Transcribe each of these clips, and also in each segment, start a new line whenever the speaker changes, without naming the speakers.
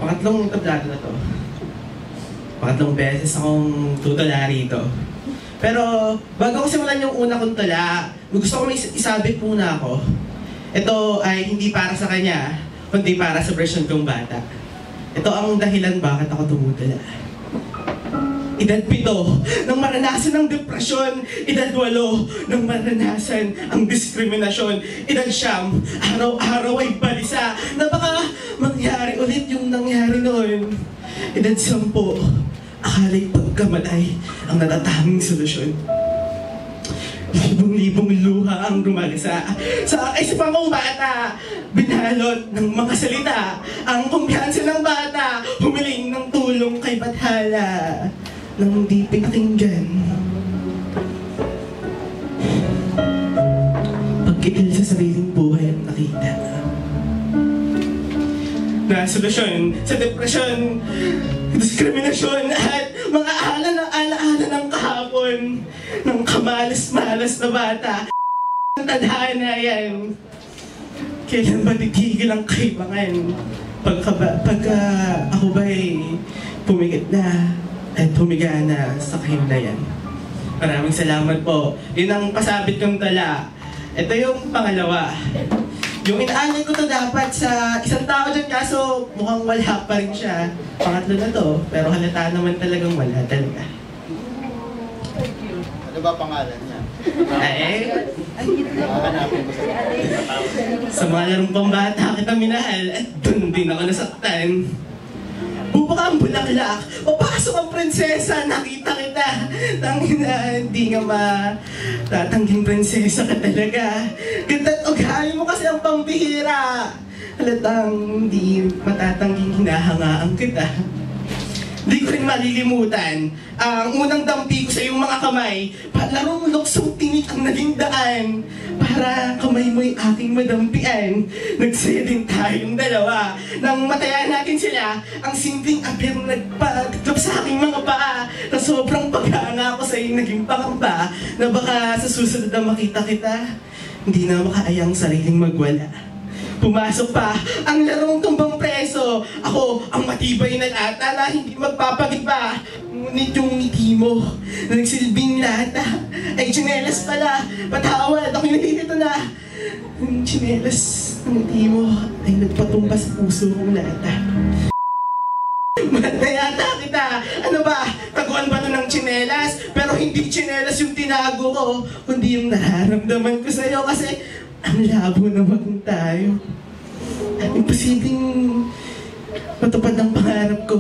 Pangatlong tablado na to. Pangatlong beses akong tutula rito. Pero bago ko simulan yung una kong tula, gusto ko may isabit muna ako. Ito ay hindi para sa kanya, kundi para sa version kong bata. Ito ang dahilan bakit ako tumutula. Edad 7 nang maranasan ang depresyon. Edad 8 nang maranasan ang diskriminasyon. Edad 9, araw-araw ay balisa na baka mangyari ulit yung nangyari noon. Edad 10, akala'y pagkamatay ang natatanging solusyon. Libong-libong luha ang rumalisa sa kaisipan kong bata. Binalot ng mga salita ang kumpiyansa ng bata. Humiling ng tulong kay Bathala nang di pinakinggan. Pagkikil sa sariling buhay ang nakita na solusyon sa depresyon, diskriminasyon at mga alaala ng kahapon ng kamalas-malas na bata. Ang tadhana yan. Kailan ba titigil ang kaibangan? Pagka ako ba'y pumikit na at humiga na sa kahimlayan. Maraming salamat po. Yun ang pasabit kong tala. Ito yung pangalawa. Yung inaalay ko to dapat sa isang tao dyan, kaso mukhang wala pa rin siya. Pangatlo na to, pero halata naman talagang wala talaga.
Ano ba pangalan niya?
Sa mga larong pambata kita minahal at dun din ako nasaktan. Bubaka ang bulaklak, papasok ang prinsesa, nakita kita. Tangina, hindi nga matatangging prinsesa ka talaga. Ganta't ugali mo kasi ang pambihira. Halatang hindi matatangging hinahangaan kita. Di ko rin malilimutan ang unang dampi ko sa iyong mga kamay. Larong luksong tinik ang naging daan. Para kamay mo'y aking madampian. Nagsaya din tayong dalawa. Nang matayan natin sila, ang simpleng abir nagpagtap sa aking mga paa. Na sobrang paghanga ko sa iyong naging pangamba. Na baka sa susunod na makita kita, hindi na makaayang sariling magwala. Pumasok pa ang larong tumbang preso. Ako ang matibay na lata na hindi magpapagiba. Ngunit yung ngiti mo na nagsilbing lata ay tsinelas pala. Patawad, ako'y nalilito na. Yung tsinelas ng ngiti mo ay nagpatumba sa puso kong lata. Mahal na yata kita. Ano ba? Taguan ba ito ng tsinelas? Pero hindi tsinelas yung tinago ko, kundi yung nararamdaman ko sa'yo. Kasi ang labo naman tayo. Imposibleng matupad ang pangarap ko.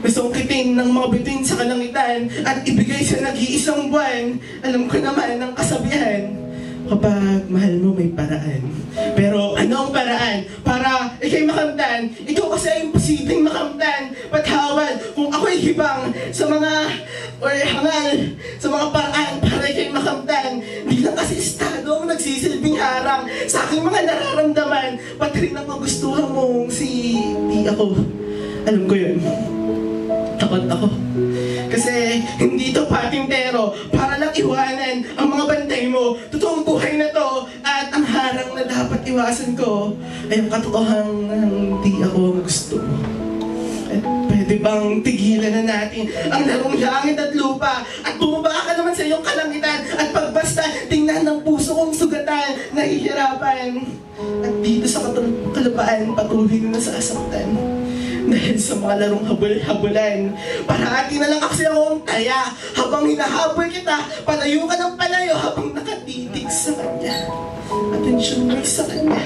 Nasungkitin ng mga bituin sa kalangitan at ibigay sa nag-iisang buwan. Alam ko naman ang kasabihan, kapag mahal mo may paraan. Pero ano ang paraan? Para ikay makamtan. Ikaw kasi ay imposibleng makamtan. Patawad kung ako'y hibang sa mga hangal, sa mga paraan para ikay makamtan. Di lang kasi estado ang nagsisilbing harang sa aking mga nararamdaman. Pati rin ang magustuhan mong si di ako. Alam ko yun. Takot ako. Kasi hindi ito patintero para lang iwanan ang mga bantay mo. Totoong buhay na to at ang harang na dapat iwasan ko ay ang katotohang hindi ako gusto mo. At pwede bang tigilan na natin ang larong langit at lupa at bumaba ka naman sa iyong kalangitan at pagbasta tingnan ng puso kong sugatan, nahihirapan. At dito sa kalupaan patuloy na nasasaktan. Dahil sa mga larong habol-habulan, parati na lang kasi ako ang taya. Habang hinahabol kita, palayo ka ng palayo habang nakatitig sa kanya. Atensyon mo sa kanya.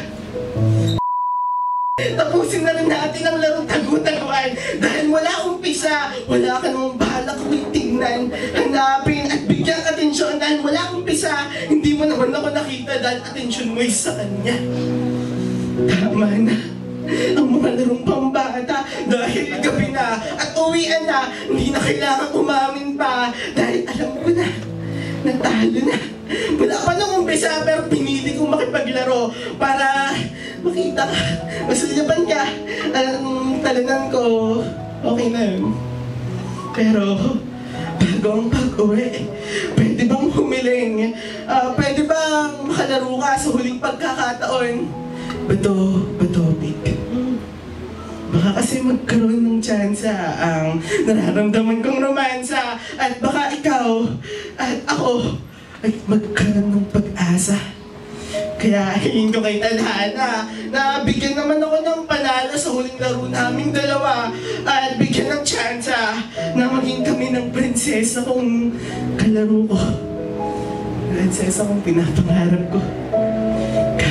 Tapusin na rin natin ang larong tagu-taguan. Dahil wala umpisa, wala ka namang bahala kung tingnan, hanapin at bigyan atensyon. Dahil wala umpisa, hindi mo naman ako nakita dahil atensyon mo sa kanya. Tama na ang mga larong pambata dahil gabi na at uwian na, hindi na kailangan umamin pa dahil alam ko na, natalo na. Wala pa nang umpisa pero pinili kong makipaglaro para makita ka, masulyapan ka. Ang talanan ko, okay na yun. Pero bago ang pag-uwi, pwede bang humiling? Pwede ba bang makalaro ka sa huling pagkakataon? Topic. Baka kasi magkaroon ng tsansa ang nararamdaman kong romansa. At baka ikaw at ako ay magkaroon ng pag-asa. Kaya hingin ko kay Tadhana na bigyan naman ako ng panalo sa huling laro naming dalawa. At bigyan ng tsansa na maging kami ng prinsesa kong kalaro ko. Prinsesa kong pinapangarap ko.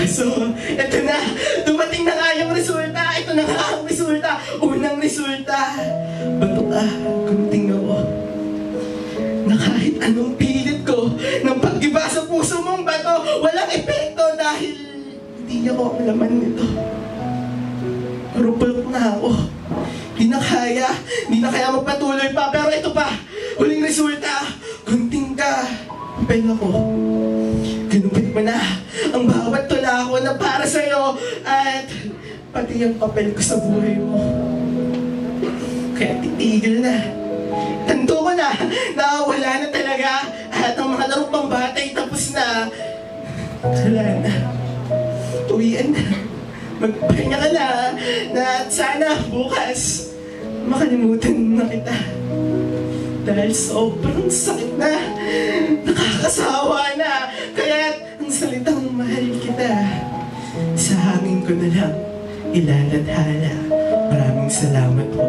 So, eto na, dumating na nga yung resulta. Ito na nga ang resulta. Unang resulta. Bato ka, kunting ako. Na kahit anong pilit ko ng pag-iba sa puso mong bato, walang epekto dahil hindi ako laman nito. Rupulok na ako. Hindi na kaya magpatuloy pa. Pero ito pa, huling resulta. Kunting ka, papel ako. Ginupit mo na ang bawat tula ko na para sa'yo at pati ang papel ko sa buhay mo. Kaya titigil na. Tanto ko na wala na talaga at ang mga laro pang batay tapos na. Wala na. Uwian na. Magpahinga ka na at sana bukas makalimutan na kita. Dahil sobrang sakit na, nakakasawa na, kaya ang salitang mahal kita, sa hangin ko na lang ilaladhala. Maraming salamat po.